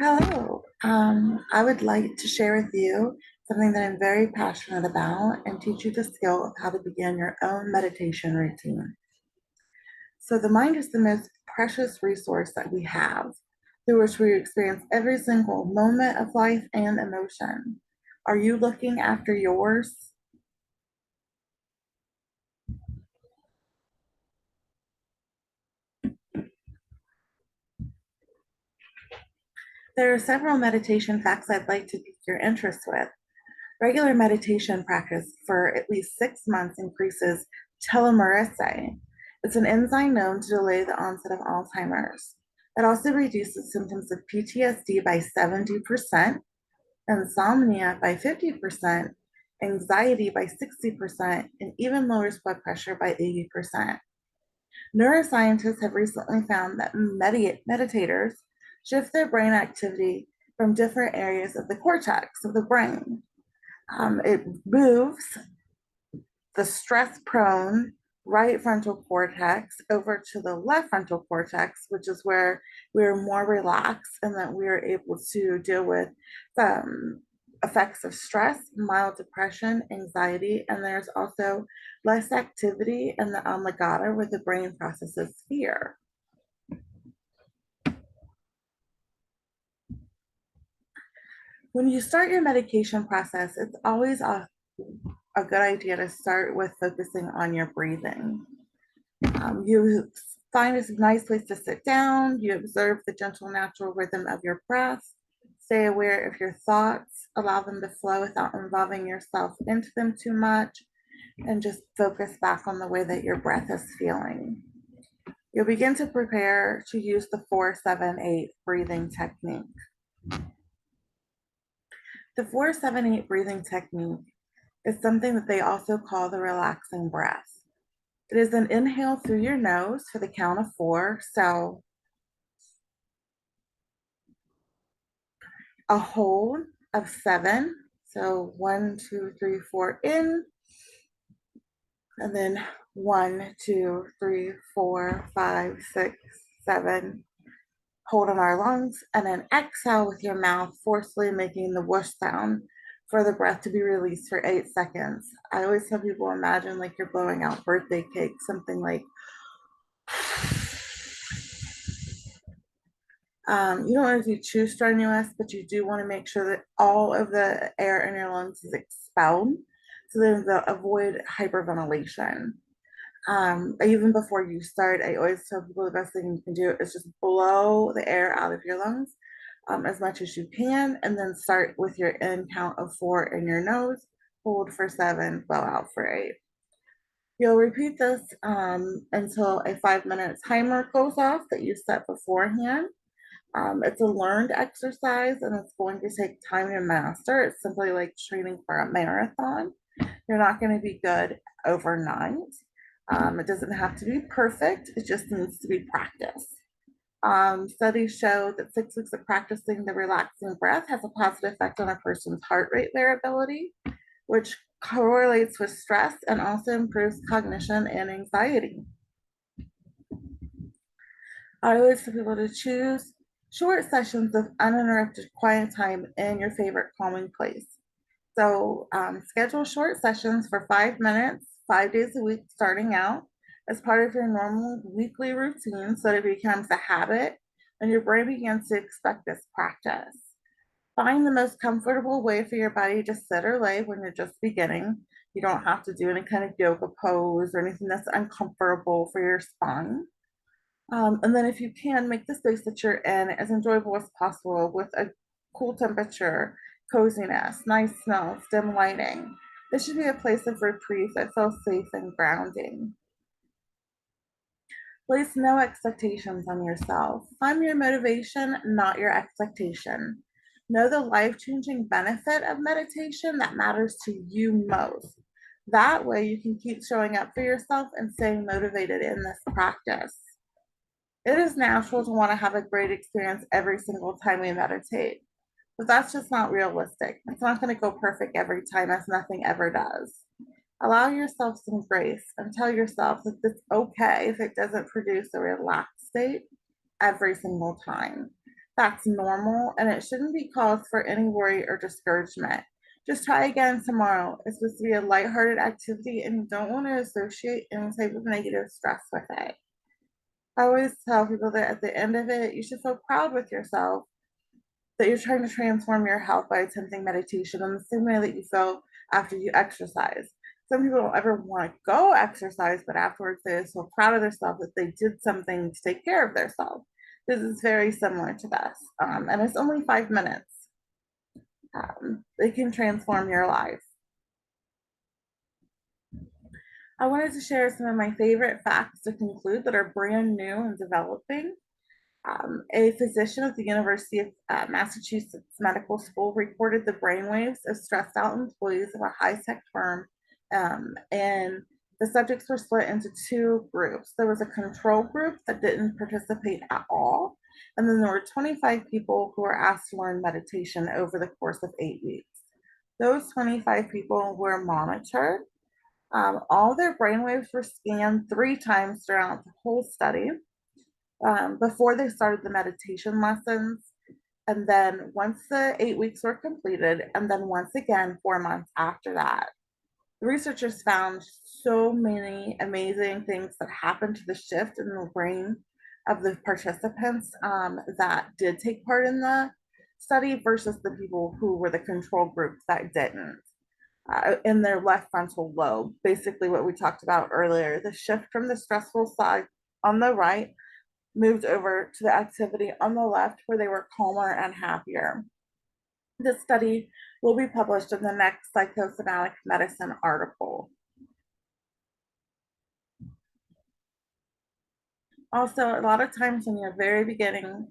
Hello. I would like to share with you something that I'm very passionate about and teach you the skill of how to begin your own meditation routine. So, the mind is the most precious resource that we have, through which we experience every single moment of life and emotion. Are you looking after yours? There are several meditation facts I'd like to pique your interest with. Regular meditation practice for at least 6 months increases telomerase. It's an enzyme known to delay the onset of Alzheimer's. It also reduces symptoms of PTSD by 70%, insomnia by 50%, anxiety by 60%, and even lowers blood pressure by 80%. Neuroscientists have recently found that meditators shift their brain activity from different areas of the cortex of the brain. It moves the stress prone right frontal cortex over to the left frontal cortex, which is where we're more relaxed and that we're able to deal with the effects of stress, mild depression, anxiety, and there's also less activity in the amygdala where the brain processes fear. When you start your medication process, it's always a good idea to start with focusing on your breathing. You find a nice place to sit down. You observe the gentle, natural rhythm of your breath. Stay aware of your thoughts. Allow them to flow without involving yourself into them too much. And just focus back on the way that your breath is feeling. You'll begin to prepare to use the 4-7-8 breathing technique. The 4-7-8 breathing technique is something that they also call the relaxing breath. It is an inhale through your nose for the count of 4. So a hold of 7. So 1, 2, 3, 4 in, and then 1, 2, 3, 4, 5, 6, 7. Hold on our lungs, and then exhale with your mouth, forcefully making the whoosh sound for the breath to be released for 8 seconds. I always tell people imagine like you're blowing out birthday cake, something like you don't want to do too strenuous, but you do want to make sure that all of the air in your lungs is expelled so then to avoid hyperventilation. Even before you start, I always tell people the best thing you can do is just blow the air out of your lungs as much as you can, and then start with your in count of 4 in your nose, hold for 7, blow out for 8. You'll repeat this until a 5 minute timer goes off that you set beforehand. It's a learned exercise and it's going to take time to master. It's simply like training for a marathon. You're not going to be good overnight. It doesn't have to be perfect, it just needs to be practiced. Studies show that 6 weeks of practicing the relaxing breath has a positive effect on a person's heart rate variability, which correlates with stress and also improves cognition and anxiety. I always tell people to choose short sessions of uninterrupted quiet time in your favorite calming place. So schedule short sessions for 5 minutes, 5 days a week, starting out as part of your normal weekly routine so that it becomes a habit and your brain begins to expect this practice. Find the most comfortable way for your body to sit or lay when you're just beginning. You don't have to do any kind of yoga pose or anything that's uncomfortable for your spine. And then, if you can, make the space that you're in as enjoyable as possible with a cool temperature, coziness, nice smells, dim lighting. This should be a place of reprieve that feels safe and grounding. Place no expectations on yourself. Find your motivation, not your expectation. Know the life changing benefit of meditation that matters to you most. That way, you can keep showing up for yourself and staying motivated in this practice. It is natural to want to have a great experience every single time we meditate, but that's just not realistic. It's not going to go perfect every time, as nothing ever does. Allow yourself some grace and tell yourself that it's okay if it doesn't produce a relaxed state every single time. That's normal and it shouldn't be cause for any worry or discouragement. Just try again tomorrow. It's supposed to be a lighthearted activity and you don't want to associate any type of negative stress with it. I always tell people that at the end of it, you should feel proud with yourself that you're trying to transform your health by attempting meditation in the same way that you feel after you exercise. Some people don't ever want to go exercise, but afterwards they're so proud of themselves that they did something to take care of themselves. This is very similar to this, and it's only 5 minutes. It can transform your life. I wanted to share some of my favorite facts to conclude that are brand new and developing. A physician at the University of Massachusetts Medical School reported the brainwaves of stressed out employees of a high tech firm. And the subjects were split into two groups. There was a control group that didn't participate at all. And then there were 25 people who were asked to learn meditation over the course of 8 weeks. Those 25 people were monitored. All their brainwaves were scanned 3 times throughout the whole study before they started the meditation lessons. And then once the 8 weeks were completed, and then once again 4 months after that. The researchers found so many amazing things that happened to the shift in the brain of the participants that did take part in the study versus the people who were the control group that didn't. In their left frontal lobe, basically what we talked about earlier, the shift from the stressful side on the right moved over to the activity on the left where they were calmer and happier. This study will be published in the next psychosomatic medicine article. Also, a lot of times when you're very beginning,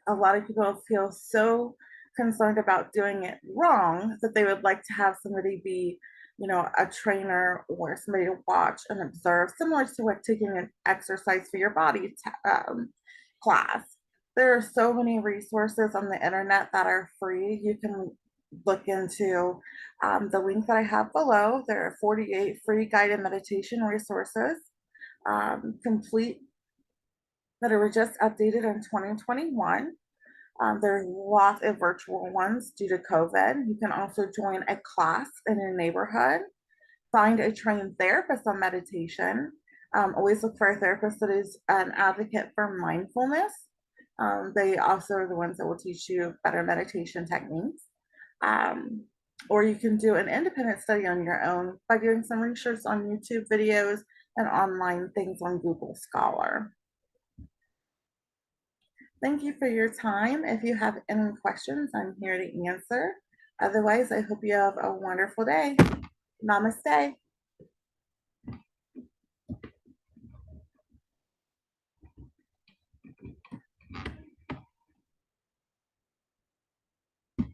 a lot of people feel so concerned about doing it wrong that they would like to have somebody be, a trainer or somebody to watch and observe, similar to what taking an exercise for your body class. There are so many resources on the internet that are free. You can look into the link that I have below. There are 48 free guided meditation resources, complete that were just updated in 2021. There's lots of virtual ones due to COVID. You can also join a class in your neighborhood, find a trained therapist on meditation. Always look for a therapist that is an advocate for mindfulness. They also are the ones that will teach you better meditation techniques. Or you can do an independent study on your own by doing some research on YouTube videos and online things on Google Scholar. Thank you for your time. If you have any questions, I'm here to answer. Otherwise, I hope you have a wonderful day. Namaste.